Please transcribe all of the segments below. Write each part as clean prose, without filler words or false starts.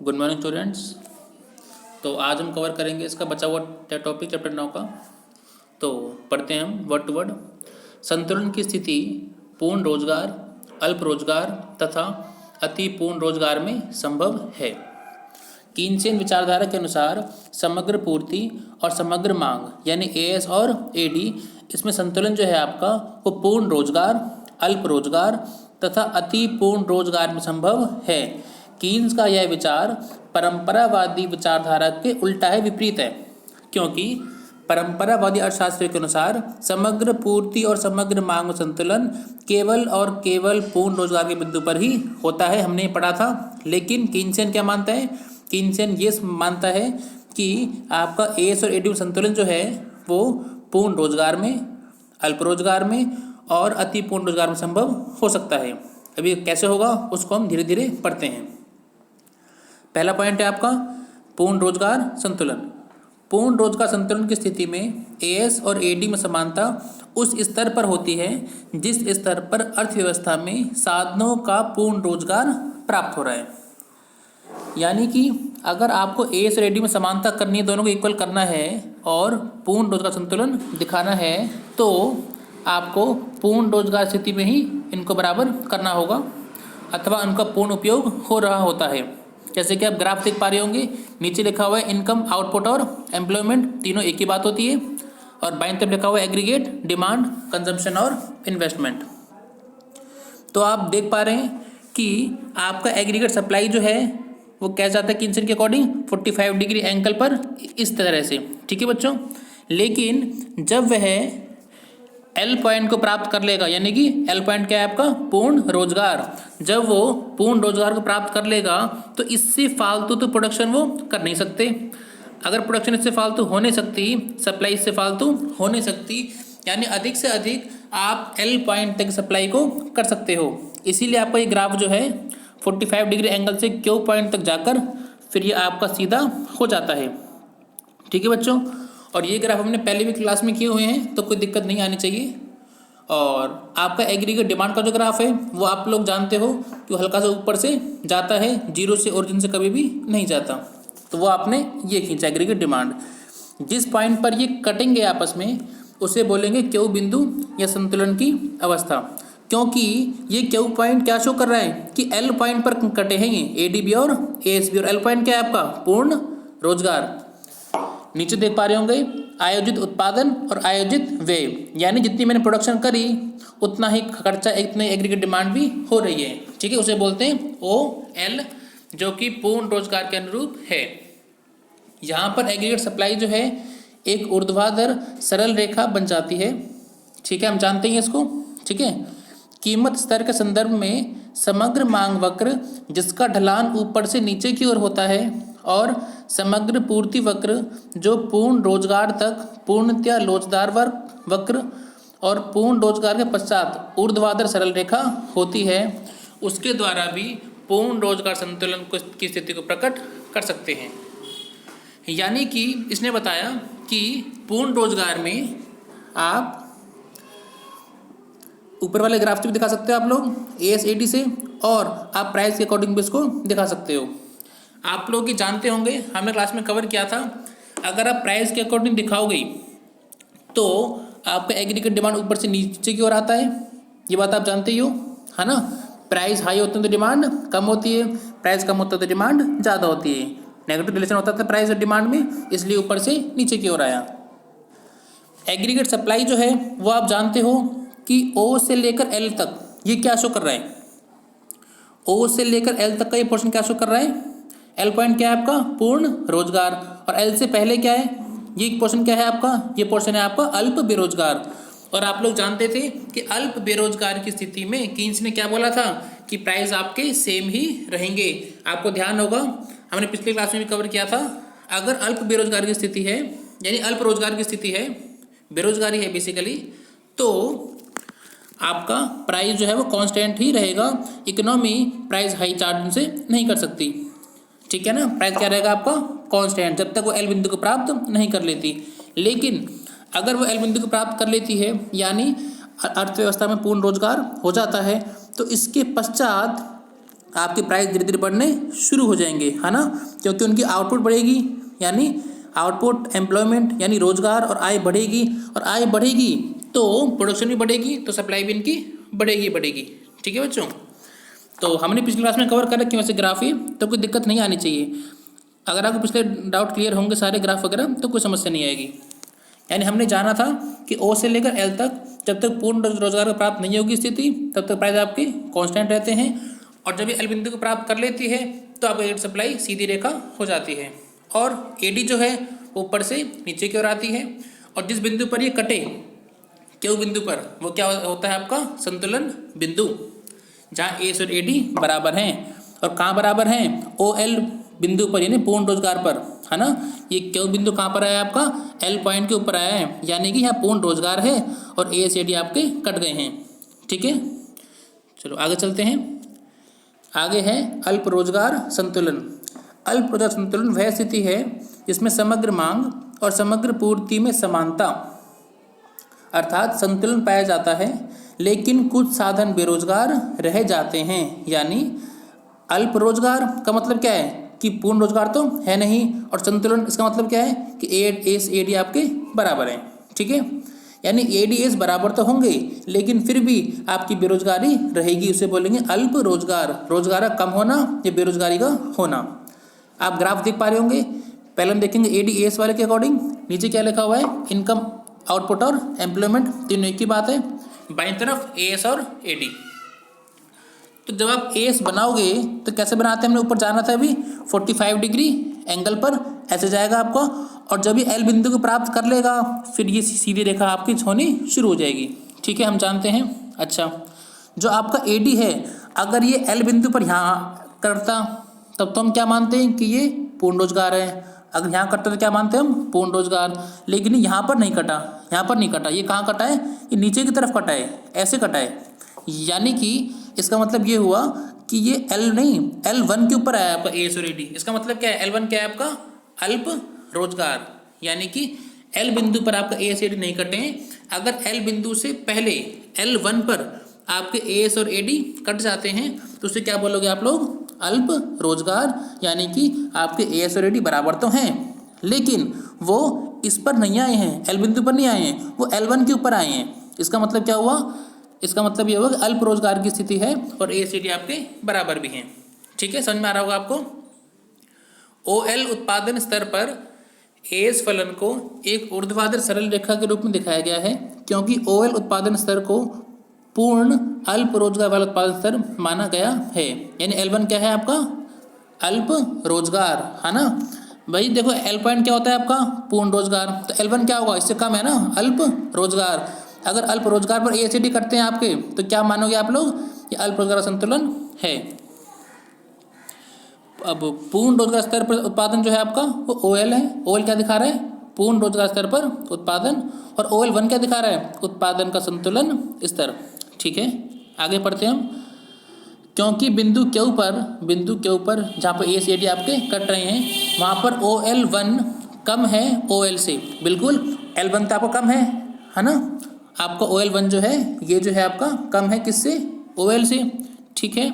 Good morning students. तो आज हम कवर करेंगे इसका बचा हुआ टॉपिक चैप्टर 9 का। तो पढ़ते हैं हम वर्ड टू वर्ड। संतुलन की स्थिति पूर्ण रोजगार, अल्प रोजगार तथा अति पूर्ण रोजगार में संभव है। कीनसेन विचारधारा के अनुसार समग्र पूर्ति और समग्र मांग यानी एएस और एडी, इसमें संतुलन जो है आपका वो पूर्ण रोजगार, अल्प रोजगार तथा अति पूर्ण रोजगार में संभव है। कीन्स का यह विचार परंपरावादी विचारधारा के उल्टा है, विपरीत है, क्योंकि परंपरावादी अर्थशास्त्रियों के अनुसार समग्र पूर्ति और समग्र मांग में संतुलन केवल और केवल पूर्ण रोजगार के बिंदु पर ही होता है, हमने पढ़ा था। लेकिन कीनसेन क्या मानता है? कीनसेन ये मानता है कि आपका एएस और एडी संतुलन जो है वो पूर्ण रोजगार में, अल्प रोजगार में और अति पूर्ण रोजगार में संभव हो सकता है। अभी कैसे होगा उसको हम धीरे धीरे पढ़ते हैं। पहला पॉइंट है आपका पूर्ण रोजगार संतुलन। पूर्ण रोजगार संतुलन की स्थिति में एएस और एडी में समानता उस स्तर पर होती है जिस स्तर पर अर्थव्यवस्था में साधनों का पूर्ण रोजगार प्राप्त हो रहा है। यानी कि अगर आपको एएस और एडी में समानता करनी है, दोनों को इक्वल करना है और पूर्ण रोजगार संतुलन दिखाना है, तो आपको पूर्ण रोजगार स्थिति में ही इनको बराबर करना होगा अथवा उनका पूर्ण उपयोग हो रहा होता है। जैसे कि आप ग्राफ देख पा रहे होंगे, नीचे लिखा हुआ है इनकम, आउटपुट और एम्प्लॉयमेंट, तीनों एक ही बात होती है। और बाईं तरफ लिखा हुआ है एग्रीगेट, डिमांड, कंजम्पशन और इन्वेस्टमेंट। तो आप देख पा रहे हैं कि आपका एग्रीगेट सप्लाई जो है वो क्या जाता है कीनसेन के अकॉर्डिंग 45 डिग्री एंगल पर, इस तरह से, ठीक है बच्चों। लेकिन जब वह एल पॉइंट को प्राप्त कर लेगा, यानी कि एल पॉइंट क्या है आपका पूर्ण रोजगार, जब वो पूर्ण रोजगार को प्राप्त कर लेगा तो इससे फालतू तो प्रोडक्शन वो कर नहीं सकते। अगर प्रोडक्शन इससे फालतू हो नहीं सकती, सप्लाई इससे फालतू हो नहीं सकती, यानी अधिक से अधिक आप एल पॉइंट तक सप्लाई को कर सकते हो। इसीलिए आपका ये ग्राफ जो है 45 डिग्री एंगल से क्यू पॉइंट तक जाकर फिर ये आपका सीधा हो जाता है, ठीक है बच्चों। और ये ग्राफ हमने पहले भी क्लास में किए हुए हैं, तो कोई दिक्कत नहीं आनी चाहिए। और आपका एग्रीगेट डिमांड का जो ग्राफ है वो आप लोग जानते हो कि हल्का सा ऊपर से जाता है, जीरो से ओरिजिन से कभी भी नहीं जाता, तो वो आपने ये खींचा एग्रीगेट डिमांड। जिस पॉइंट पर ये कटेंगे आपस में उसे बोलेंगे क्यू बिंदु या संतुलन की अवस्था, क्योंकि ये क्यू पॉइंट क्या शो कर रहा है कि एल पॉइंट पर कटे हैं ये एडीबी और एएसबी, और एल पॉइंट क्या है आपका पूर्ण रोजगार। नीचे देख पा रहे होंगे आयोजित उत्पादन और आयोजित व्यय, यानी जितनी मैंने प्रोडक्शन करी उतना ही खर्चा, इतने एग्रीगेट डिमांड भी हो रही है, ठीक है। उसे बोलते हैं OL, जो कि पूर्ण रोजगार के अनुरूप है। यहाँ पर एग्रीगेट सप्लाई जो है एक ऊर्ध्वाधर सरल रेखा बन जाती है, ठीक है, हम जानते हैं इसको, ठीक है। कीमत स्तर के संदर्भ में समग्र मांग वक्र जिसका ढलान ऊपर से नीचे की ओर होता है, और समग्र पूर्ति वक्र जो पूर्ण रोजगार तक पूर्णतया लोचदार वक्र और पूर्ण रोजगार के पश्चात ऊर्ध्वाधर सरल रेखा होती है, उसके द्वारा भी पूर्ण रोजगार संतुलन की स्थिति को प्रकट कर सकते हैं। यानी कि इसने बताया कि पूर्ण रोजगार में आप ऊपर वाले ग्राफ से भी दिखा सकते हो आप लोग एएसएडी से, और आप प्राइस के अकॉर्डिंग भी इसको दिखा सकते हो। आप लोग ये जानते होंगे, हमने क्लास में कवर किया था, अगर आप प्राइस के अकॉर्डिंग दिखाओगे तो आपका एग्रीगेट डिमांड ऊपर से नीचे की ओर आता है, ये बात आप जानते ही हो, है ना। प्राइस हाई होते हैं तो डिमांड कम होती है, प्राइस कम होता है तो डिमांड ज़्यादा होती है, नेगेटिव रिलेशन होता था प्राइस और डिमांड में, इसलिए ऊपर से नीचे की ओर आया। एग्रीगेट सप्लाई जो है वो आप जानते हो कि O से लेकर L तक ये क्या शो कर रहा है, O से लेकर L तक का ये पोर्शन क्या शो कर रहा है, L पॉइंट क्या है आपका पूर्ण रोजगार, और L से पहले क्या है, ये पोर्शन क्या है आपका, ये पोर्शन है आपका अल्प बेरोजगार। और आप लोग जानते थे कि अल्प बेरोजगार की स्थिति में कीन्स ने क्या बोला था कि प्राइस आपके सेम ही रहेंगे। आपको ध्यान होगा, हमने पिछले क्लास में भी कवर किया था, अगर अल्प बेरोजगार की स्थिति है, यानी अल्प रोजगार की स्थिति है, बेरोजगारी है बेसिकली, तो आपका प्राइस जो है वो कांस्टेंट ही रहेगा, इकोनॉमी प्राइस हाई चार्ज से नहीं कर सकती, ठीक है ना। प्राइस क्या रहेगा आपका कांस्टेंट, जब तक वो एल बिंदु को प्राप्त नहीं कर लेती। लेकिन अगर वो एल बिंदु को प्राप्त कर लेती है, यानी अर्थव्यवस्था में पूर्ण रोजगार हो जाता है, तो इसके पश्चात आपके प्राइस धीरे धीरे बढ़ने शुरू हो जाएंगे, है ना, क्योंकि उनकी आउटपुट बढ़ेगी, यानी आउटपुट एम्प्लॉयमेंट यानी रोजगार और आय बढ़ेगी, और आय बढ़ेगी तो प्रोडक्शन भी बढ़ेगी, तो सप्लाई भी इनकी बढ़ेगी। ठीक है बच्चों, तो हमने पिछली क्लास में कवर कर रखी वैसे ग्राफ ही, तो कोई दिक्कत नहीं आनी चाहिए। अगर आपको पिछले डाउट क्लियर होंगे सारे ग्राफ वगैरह तो कोई समस्या नहीं आएगी। यानी हमने जाना था कि ओ से लेकर एल तक जब तक पूर्ण रोजगार को प्राप्त नहीं होगी स्थिति तब तक प्राइस आपके कांस्टेंट रहते हैं, और जब ये एल बिंदु को प्राप्त कर लेती है तो आपका एड सप्लाई सीधी रेखा हो जाती है, और एडी जो है ऊपर से नीचे की ओर आती है, और जिस बिंदु पर ये कटे क्यू बिंदु पर वो क्या होता है आपका संतुलन बिंदु, जहाँ एस और एडी बराबर हैं। और कहाँ बराबर हैं? ओ एल बिंदु पर यानी पूर्ण रोजगार पर, है ना। ये क्यू बिंदु कहाँ पर आया आपका? एल पॉइंट के ऊपर आया है, यानी कि यहाँ पूर्ण रोजगार है और ए से डी आपके कट गए हैं। ठीक है, चलो आगे चलते हैं। आगे है अल्प रोजगार संतुलन। अल्प रोजगार संतुलन वह स्थिति है जिसमें समग्र मांग और समग्र पूर्ति में समानता अर्थात संतुलन पाया जाता है, लेकिन कुछ साधन बेरोजगार रह जाते हैं। यानी अल्प रोजगार का मतलब क्या है कि पूर्ण रोजगार तो है नहीं, और संतुलन इसका मतलब क्या है कि एस ए डी आपके बराबर हैं। ठीक है, यानी ए डी एस बराबर तो होंगे लेकिन फिर भी आपकी बेरोजगारी रहेगी, उसे बोलेंगे अल्प रोजगार। रोजगार का कम होना या बेरोजगारी का होना। आप ग्राफ देख पा रहे होंगे। पहले हम देखेंगे ए डी एस वाले के अकॉर्डिंग। नीचे क्या लिखा हुआ है? इनकम, आउटपुट और एम्प्लॉयमेंट, तीनों एक ही बात है। बाईं तरफ ए एस और ए डी। तो जब आप एस बनाओगे तो कैसे बनाते हैं? हमने ऊपर जाना था अभी 45 डिग्री एंगल पर ऐसे जाएगा आपका, और जब ये एल बिंदु को प्राप्त कर लेगा फिर ये सीधी रेखा आपकी होनी शुरू हो जाएगी। ठीक है, हम जानते हैं। अच्छा, जो आपका ए डी है अगर ये एल बिंदु पर यहाँ करता तब तो हम क्या मानते हैं कि ये पूर्ण रोजगार है। अगर यहाँ कटता तो क्या मानते हैं हम? पूर्ण रोजगार। लेकिन यहाँ पर नहीं कटा, यहाँ पर नहीं कटा। ये कहाँ कटा है? ये नीचे की तरफ कटा है, ऐसे कटा है। यानी कि इसका मतलब ये हुआ कि ये एल नहीं, L1 के ऊपर आया आपका एस और एडी। इसका मतलब क्या है? L1 क्या है आपका? अल्प रोजगार। यानी कि एल बिंदु पर आपका एस एडी नहीं कटे हैं। अगर एल बिंदु से पहले L1 पर आपके एस और एडी कट जाते हैं तो उसे क्या बोलोगे आप लोग? अल्प रोजगार। यानी कि आपके एस और एडी बराबर तो हैं लेकिन वो इस पर नहीं आए हैं, एल बिंदु पर नहीं आए हैं, वो L1 के ऊपर आए हैं। इसका मतलब क्या हुआ? इसका मतलब ये होगा कि अल्प रोजगार की स्थिति है और ए सी डी आपके बराबर भी हैं। ठीक है, समझ में आ रहा होगा आपको। ओ एल उत्पादन स्तर पर एस फलन को एक ऊर्ध्वाधर सरल रेखा के रूप में दिखाया गया है, क्योंकि ओ एल उत्पादन स्तर को पूर्ण अल्प रोजगार वाला उत्पादन स्तर माना गया है। यानी L1 क्या है आपका? अल्प रोजगार, है ना भाई। देखो एल पॉइंट क्या होता है आपका? पूर्ण रोजगार। तो L1 क्या होगा? इससे कम है ना, अल्प रोजगार। अगर अल्प रोजगार पर ए सी डी करते हैं आपके तो क्या मानोगे आप लोग? ये अल्प रोजगार संतुलन है। अब पूर्ण रोजगार स्तर पर उत्पादन जो है आपका वो ओ एल है। ओ एल क्या दिखा रहा है? पूर्ण रोजगार स्तर पर उत्पादन। और ओ एल 1 क्या दिखा रहा है? उत्पादन का संतुलन स्तर। ठीक है, आगे पढ़ते हैं हम। क्योंकि बिंदु क्यू पर जहाँ पर ए सी डी आपके कट रहे हैं वहाँ पर ओ एल 1 कम है ओ एल से। बिल्कुल, L1 तो आपको कम है ना। आपका ओ एल 1 जो है ये जो है आपका कम है किससे? ओ एल से। ठीक है,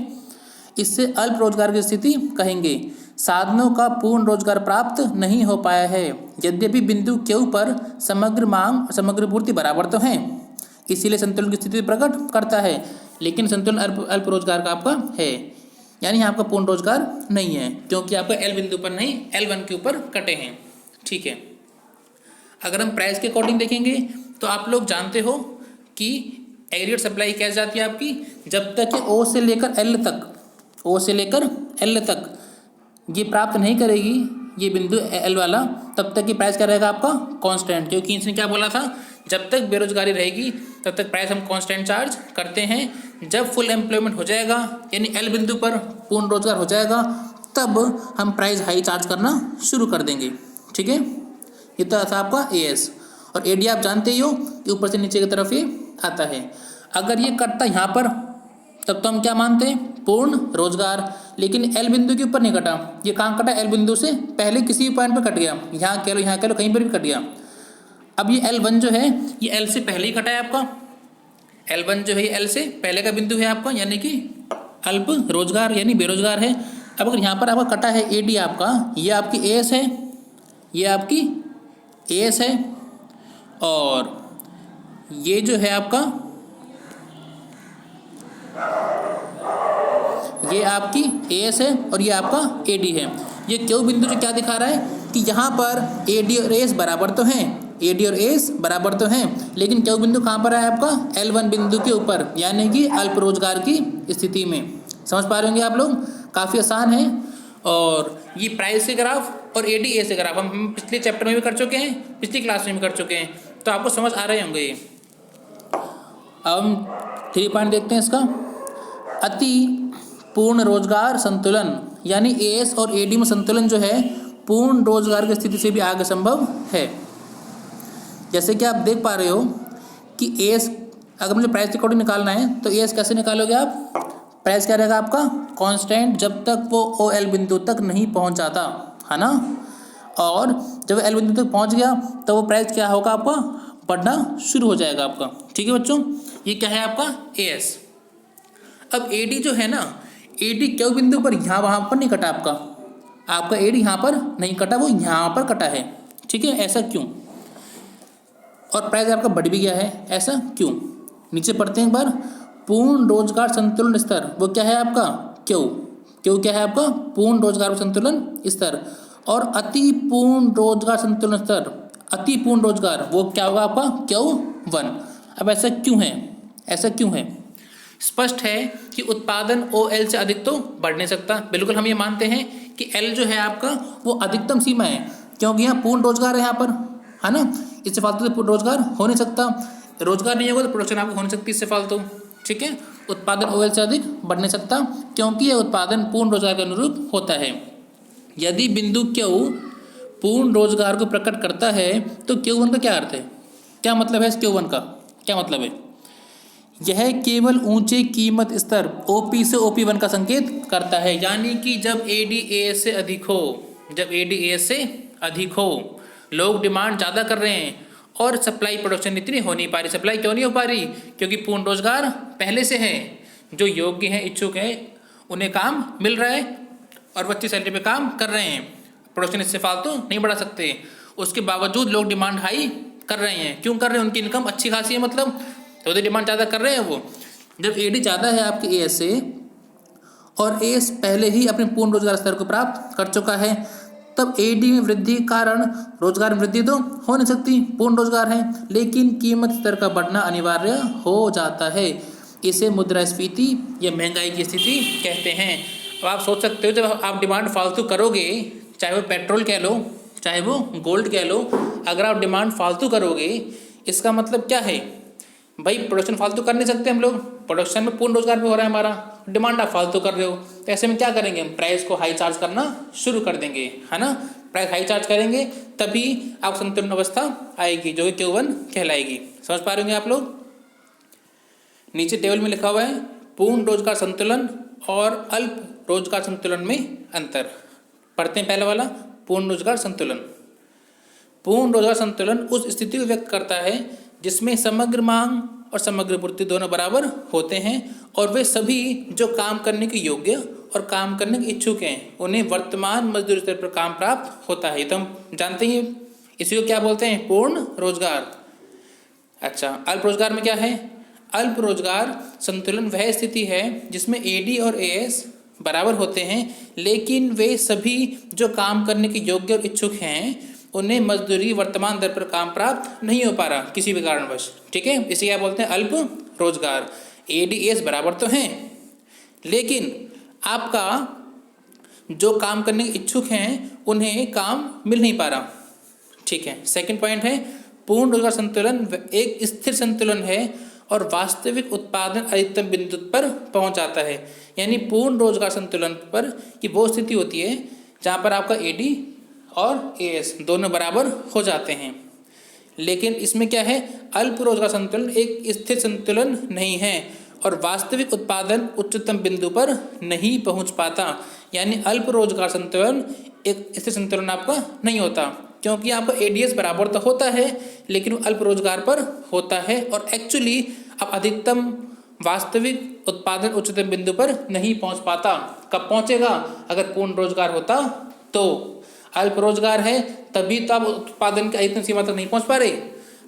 इससे अल्प रोजगार की स्थिति कहेंगे। साधनों का पूर्ण रोजगार प्राप्त नहीं हो पाया है। यद्यपि बिंदु क्यू पर समग्र मांग समग्र पूर्ति बराबर तो हैं, इसीलिए संतुलन की स्थिति प्रकट करता है, लेकिन संतुलन अल्प रोजगार का आपका है। यानी आपका पूर्ण रोजगार नहीं है क्योंकि आपका एल बिंदु पर नहीं L1 के ऊपर कटे हैं। ठीक है, अगर हम प्राइस के अकॉर्डिंग देखेंगे तो आप लोग जानते हो कि एग्रीगेट सप्लाई कैसे जाती है आपकी? जब तक कि ओ से लेकर एल तक ये प्राप्त नहीं करेगी ये बिंदु एल वाला, तब तक की प्राइस क्या रहेगा आपका? कांस्टेंट। क्योंकि इसने क्या बोला था? जब तक बेरोजगारी रहेगी तब तक प्राइस हम कांस्टेंट चार्ज करते हैं। जब फुल एम्प्लॉयमेंट हो जाएगा यानी एल बिंदु पर पूर्ण रोजगार हो जाएगा तब हम प्राइस हाई चार्ज करना शुरू कर देंगे। ठीक है, ये तो था आपका ए एस। और ए डी आप जानते ही हो कि ऊपर से नीचे की तरफ ये आता है। अगर ये कटता यहाँ पर तब तो हम क्या मानते हैं? पूर्ण रोजगार। लेकिन एल बिंदु के ऊपर नहीं कटा, ये कहाँ कटा? एल बिंदु से पहले किसी भी पॉइंट पर कट गया। यहाँ कह लो कहीं पर भी कट गया। अब ये L1 जो है ये एल से पहले ही कटा है आपका। L1 जो है ये एल से पहले का बिंदु है आपका, यानी कि अल्प रोजगार यानी बेरोजगार है। अब अगर यहाँ पर आपका कटा है AD आपका, ये आपकी AS है, ये आपकी AS है, और ये जो है आपका, ये आपकी AS है और ये आपका AD है। ये क्यू बिंदु जो क्या दिखा रहा है कि यहाँ पर AD और AS बराबर तो हैं, AD और AS बराबर तो हैं, लेकिन क्यू बिंदु कहाँ पर है आपका, L1 बिंदु के ऊपर, यानी कि अल्प रोजगार की स्थिति में। समझ पा रहे होंगे आप लोग, काफ़ी आसान है। और ये प्राइस के ग्राफ और AD/AS के ग्राफ हम पिछले चैप्टर में भी कर चुके हैं, पिछली क्लास में भी कर चुके हैं, तो आपको समझ आ रहे होंगे ये। अब हम 3 पॉइंट देखते हैं इसका। अति पूर्ण रोजगार संतुलन, यानी AS और AD में संतुलन जो है पूर्ण रोजगार की स्थिति से भी आगे संभव है। जैसे कि आप देख पा रहे हो कि AS, अगर मुझे प्राइस रिकॉर्डिंग निकालना है तो AS कैसे निकालोगे आप, प्राइस क्या रहेगा आपका, कांस्टेंट जब तक वो OL बिंदु तक नहीं पहुंच जाता, है ना, और जब L बिंदु तक पहुंच गया तो वो प्राइस क्या होगा आपका, बढ़ना शुरू हो जाएगा आपका। ठीक है बच्चों, ये क्या है आपका AS। अब AD जो है ना, AD क्यू बिंदु पर यहाँ वहाँ पर नहीं कटा आपका AD यहाँ पर नहीं कटा, वो यहाँ पर कटा है। ठीक है, ऐसा क्यों, और प्राइस आपका बढ़ भी गया है, ऐसा क्यों। नीचे पढ़ते हैं एक बार। पूर्ण रोजगार संतुलन स्तर, वो क्या है आपका क्यू क्या है आपका, पूर्ण रोजगार संतुलन स्तर। और अति पूर्ण रोजगार संतुलन स्तर, अति पूर्ण रोजगार वो क्या होगा आपका Q1। अब ऐसा क्यों है, स्पष्ट है कि उत्पादन OL से अधिक तो बढ़ नहीं सकता। बिल्कुल हम ये मानते हैं कि L जो है आपका वो अधिकतम सीमा है, क्योंकि यहाँ पूर्ण रोजगार है यहाँ पर, है ना, इससे फालतू से पूर्ण रोजगार हो नहीं सकता। रोजगार नहीं होगा तो प्रोडक्शन आपको हो नहीं सकती इससे फालतू। ठीक है, उत्पादन OL से अधिक बढ़ नहीं सकता, क्योंकि यह उत्पादन पूर्ण रोजगार के अनुरूप होता है। यदि बिंदु Q पूर्ण रोजगार को प्रकट करता है तो Q1 का क्या अर्थ है, क्या मतलब है इस Q1 का, क्या मतलब है, यह केवल ऊंचे कीमत स्तर OP से OP1 का संकेत करता है। यानी कि जब AD/AS से अधिक हो, जब AD/AS से अधिक हो, लोग डिमांड ज़्यादा कर रहे हैं और सप्लाई प्रोडक्शन इतनी हो नहीं पा रही। सप्लाई क्यों नहीं हो पा रही, क्योंकि पूर्ण रोजगार पहले से है, जो योग्य हैं, इच्छुक हैं, उन्हें काम मिल रहा है और वो अच्छी सैलरी पे काम कर रहे हैं। प्रोडक्शन इससे फालतू नहीं बढ़ा सकते, उसके बावजूद लोग डिमांड हाई कर रहे हैं। क्यों कर रहे हैं, उनकी इनकम अच्छी खासी है, मतलब तो डिमांड ज़्यादा कर रहे हैं वो। जब AD ज़्यादा है आपके AS से और AS पहले ही अपने पूर्ण रोजगार स्तर को प्राप्त कर चुका है, तब AD में वृद्धि के कारण रोजगार में वृद्धि तो हो नहीं सकती, पूर्ण रोजगार है, लेकिन कीमत स्तर का बढ़ना अनिवार्य हो जाता है। इसे मुद्रास्फीति या महंगाई की स्थिति कहते हैं। अब आप सोच सकते हो, जब आप डिमांड फालतू करोगे, चाहे वो पेट्रोल कह लो, चाहे वो गोल्ड कह लो, अगर आप डिमांड फालतू करोगे इसका मतलब क्या है भाई, प्रोडक्शन फालतू कर नहीं सकते हम लोग, प्रोडक्शन में पूर्ण रोजगार भी हो रहा है हमारा, डिमांड आप फालतू कर रहे हो, तो ऐसे में क्या करेंगे, हम प्राइस को हाई चार्ज करना शुरू कर देंगे, है ना, प्राइस हाई चार्ज करेंगे तभी आप संतुलन अवस्था आएगी, जो कि Q1 कहलाएगी। समझ पा रहे होंगे आप लोग। नीचे टेबल में लिखा हुआ है पूर्ण रोजगार संतुलन और अल्प रोजगार संतुलन में अंतर। पढ़ते हैं पहला वाला, पूर्ण रोजगार संतुलन। पूर्ण रोजगार संतुलन उस स्थिति को व्यक्त करता है जिसमें समग्र मांग और समग्र पूर्ति दोनों बराबर होते हैं और वे सभी जो काम करने के योग्य और काम करने के इच्छुक हैं उन्हें वर्तमान मजदूरी स्तर पर काम प्राप्त होता है। तो हम जानते हैं इसी को क्या बोलते हैं, पूर्ण रोजगार। अच्छा, अल्प रोजगार में क्या है, अल्प रोजगार संतुलन वह स्थिति है जिसमें AD और AS बराबर होते हैं, लेकिन वे सभी जो काम करने के योग्य और इच्छुक हैं उन्हें मजदूरी वर्तमान दर पर काम प्राप्त नहीं हो पा रहा किसी भी कारणवश। ठीक है, इसे क्या बोलते हैं, अल्प रोजगार। AD/AS बराबर तो हैं, लेकिन आपका जो काम करने के इच्छुक हैं उन्हें काम मिल नहीं पा रहा। ठीक है, सेकंड पॉइंट है पूर्ण रोजगार संतुलन एक स्थिर संतुलन है और वास्तविक उत्पादन अधिकतम बिंदु पर पहुंच जाता है। यानी पूर्ण रोजगार संतुलन पर की वो स्थिति होती है जहाँ पर आपका AD और AS दोनों बराबर हो जाते हैं। लेकिन इसमें क्या है, अल्प रोजगार संतुलन एक स्थिर संतुलन नहीं है और वास्तविक उत्पादन उच्चतम बिंदु पर नहीं पहुंच पाता। यानी अल्प रोजगार संतुलन एक स्थिर संतुलन आपका नहीं होता, क्योंकि आपका AD/AS बराबर तो होता है लेकिन वो अल्प रोजगार पर होता है और एक्चुअली आप अधिकतम वास्तविक उत्पादन उच्चतम बिंदु पर नहीं पहुंच पाता। कब पहुंचेगा? अगर पूर्ण रोजगार होता तो। अल्प रोजगार है तभी तो आप उत्पादन की अधिकतम सीमा तक नहीं पहुंच पा रहे।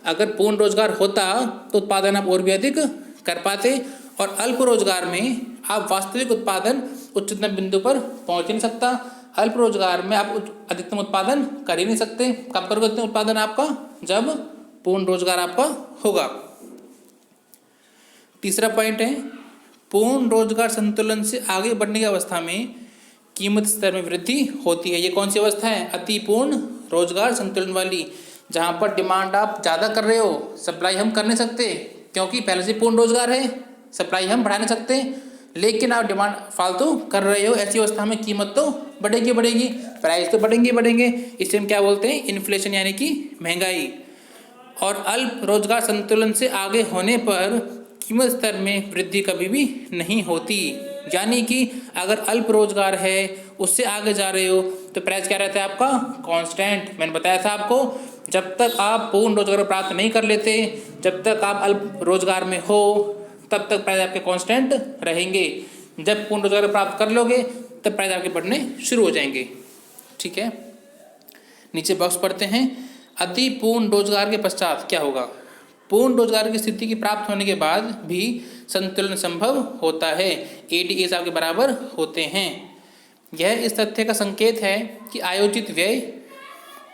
अगर पूर्ण रोजगार होता तो उत्पादन आप और भी अधिक कर पाते, और अल्प रोजगार में आप वास्तविक उत्पादन उच्चतम बिंदु पर पहुंच ही नहीं सकता। अल्प रोजगार में आप अधिकतम उत्पादन कर ही नहीं सकते। कब करोगे अधिकतम उत्पादन आपका? जब पूर्ण रोजगार आपका होगा। तीसरा पॉइंट है, पूर्ण रोजगार संतुलन से आगे बढ़ने की अवस्था में कीमत स्तर में वृद्धि होती है। ये कौन सी अवस्था है? अति पूर्ण रोजगार संतुलन वाली, जहाँ पर डिमांड आप ज़्यादा कर रहे हो, सप्लाई हम कर नहीं सकते क्योंकि पहले से पूर्ण रोजगार है, सप्लाई हम बढ़ा नहीं सकते, लेकिन आप डिमांड फालतू कर रहे हो। ऐसी अवस्था में कीमत तो बढ़ेगी बढ़ेगी, प्राइस तो बढ़ेंगे बढ़ेंगे। इसे हम क्या बोलते हैं? इन्फ्लेशन, यानी कि महंगाई। और अल्प रोजगार संतुलन से आगे होने पर कीमत स्तर में वृद्धि कभी भी नहीं होती। यानी कि अगर अल्प रोजगार है उससे आगे जा रहे हो तो प्राइस क्या रहता है आपका? कांस्टेंट। मैंने बताया था आपको, जब तक आप पूर्ण रोजगार प्राप्त नहीं कर लेते, जब तक आप अल्प रोजगार में हो, तब तक प्राइस आपके कांस्टेंट रहेंगे। जब पूर्ण रोजगार प्राप्त कर लोगे तब प्राइस आपके बढ़ने शुरू हो जाएंगे। ठीक है, नीचे बॉक्स पढ़ते हैं। अति पूर्ण रोजगार के पश्चात क्या होगा? पूर्ण रोजगार की स्थिति की प्राप्त होने के बाद भी संतुलन संभव होता है। एडीएस आपके बराबर होते हैं। यह इस तथ्य का संकेत है कि आयोजित व्यय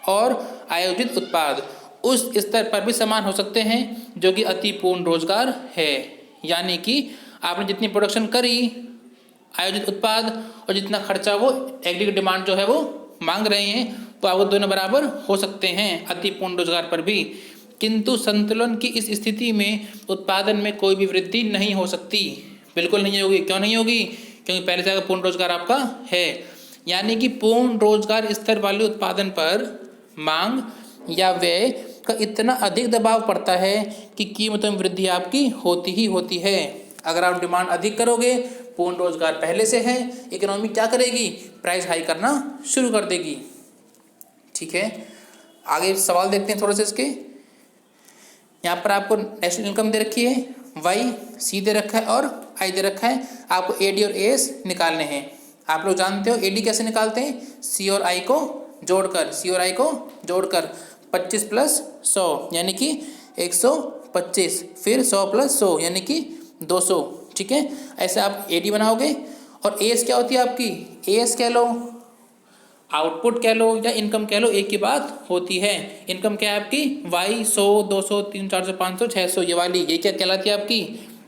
और आयोजित उत्पाद उस स्तर पर भी समान हो सकते हैं जो कि अति पूर्ण रोजगार है। यानी कि आपने जितनी प्रोडक्शन करी, आयोजित उत्पाद, और जितना खर्चा वो एग्रीगेट डिमांड जो है वो मांग रहे हैं, तो आपको दोनों बराबर हो सकते हैं अति पूर्ण रोजगार पर भी। किंतु संतुलन की इस स्थिति में उत्पादन में कोई भी वृद्धि नहीं हो सकती। बिल्कुल नहीं होगी। क्यों नहीं होगी? क्योंकि पहले से अगर पूर्ण रोजगार आपका है। यानी कि पूर्ण रोजगार स्तर वाले उत्पादन पर मांग या व्यय का इतना अधिक दबाव पड़ता है कि कीमतों में वृद्धि आपकी होती ही होती है। अगर आप डिमांड अधिक करोगे, पूर्ण रोजगार पहले से है, इकोनॉमी क्या करेगी? प्राइस हाई करना शुरू कर देगी। ठीक है, आगे सवाल देखते हैं थोड़े से इसके। यहाँ पर आपको नेशनल इनकम दे रखी है, वाई सी दे रखा है और आई दे रखा है। आपको एडी और एस निकालने हैं। आप लोग जानते हो एडी कैसे निकालते हैं? सी और आई को जोड़कर, सी और आई को जोड़कर 25 प्लस 100 यानी कि 125, फिर 100 प्लस 100 यानी कि 200। ठीक है, ऐसे आप एडी बनाओगे। और एस क्या होती है आपकी? एस कह लो, आउटपुट कह लो या इनकम कह लो, एक ही बात होती है। इनकम क्या है आपकी? वाई 100, 200, 300, 400, 500, 600, ये वाली, ये क्या कहलाती है आपकी?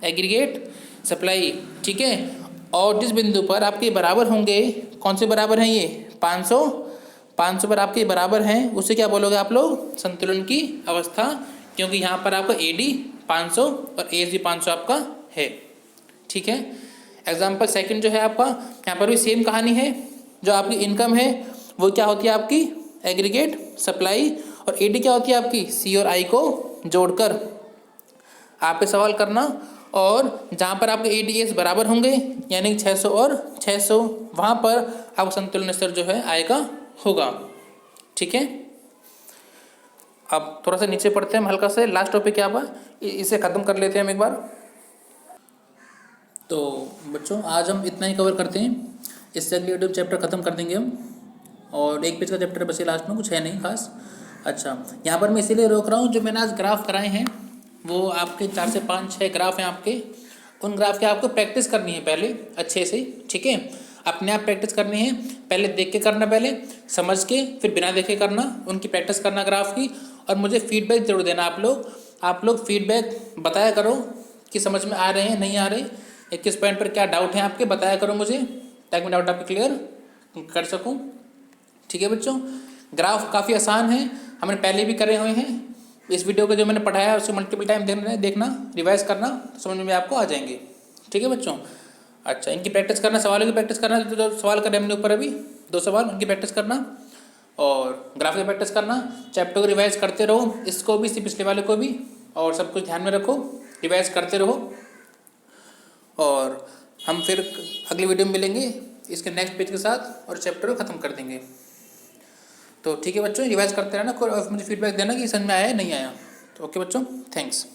Aggregate supply. ठीक है, और जिस बिंदु पर आपके बराबर होंगे, कौन से बराबर हैं ये? 500 पर आपके बराबर हैं, उससे क्या बोलोगे आप लोग? संतुलन की अवस्था। क्योंकि यहाँ पर आपका एडी 500 और एस भी 500 आपका है। ठीक है, एग्जाम्पल सेकंड जो है आपका, यहाँ पर भी सेम कहानी है। जो आपकी इनकम है वो क्या होती है आपकी? Aggregate supply. और एडी क्या होती है आपकी? सी और आई को जोड़कर आप पे सवाल करना। और जहाँ पर आपके एडीएस बराबर होंगे यानी 600 और 600, वहाँ पर आपका संतुलन स्तर जो है आय का होगा। ठीक है, अब थोड़ा सा नीचे पढ़ते हैं हम हल्का से। लास्ट टॉपिक क्या हुआ, इसे ख़त्म कर लेते हैं हम एक बार। तो बच्चों आज हम इतना ही कवर करते हैं, इससे अगले वीडियो चैप्टर ख़त्म कर देंगे हम। और एक पेज का चैप्टर बचे लास्ट में, कुछ है नहीं खास। अच्छा, यहाँ पर मैं इसीलिए रोक रहा हूँ, जो मैंने आज ग्राफ कराए हैं वो आपके 4 से 5-6 ग्राफ हैं आपके। उन ग्राफ की आपको प्रैक्टिस करनी है पहले अच्छे से। ठीक है, अपने आप प्रैक्टिस करनी है। पहले देख के करना, पहले समझ के, फिर बिना देखे करना, उनकी प्रैक्टिस करना ग्राफ की। और मुझे फीडबैक जरूर देना आप लोग फीडबैक बताया करो कि समझ में आ रहे हैं नहीं आ रहे, किस पॉइंट पर क्या डाउट है आपके, बताया करो मुझे, ताकि मैं डाउट आपके क्लियर कर सकूँ। ठीक है बच्चों, ग्राफ काफ़ी आसान है, हमने पहले भी करे हुए हैं। इस वीडियो को जो मैंने पढ़ाया है उसे मल्टीपल टाइम देखना, रिवाइज करना, तो समझ में आपको आ जाएंगे। ठीक है बच्चों, अच्छा इनकी प्रैक्टिस करना, सवालों की प्रैक्टिस करना। जो सवाल करें हमने ऊपर अभी 2 सवाल, उनकी प्रैक्टिस करना और ग्राफ की प्रैक्टिस करना। चैप्टर को रिवाइज करते रहो, इसको भी, पिछले वाले को भी, और सब कुछ ध्यान में रखो, रिवाइज करते रहो। और हम फिर अगली वीडियो में मिलेंगे इसके नेक्स्ट पेज के साथ और चैप्टर को ख़त्म कर देंगे। तो ठीक है बच्चों, रिवाइज करते रहना और मुझे फीडबैक देना कि समझ में आया है नहीं आया। तो ओके बच्चों, थैंक्स।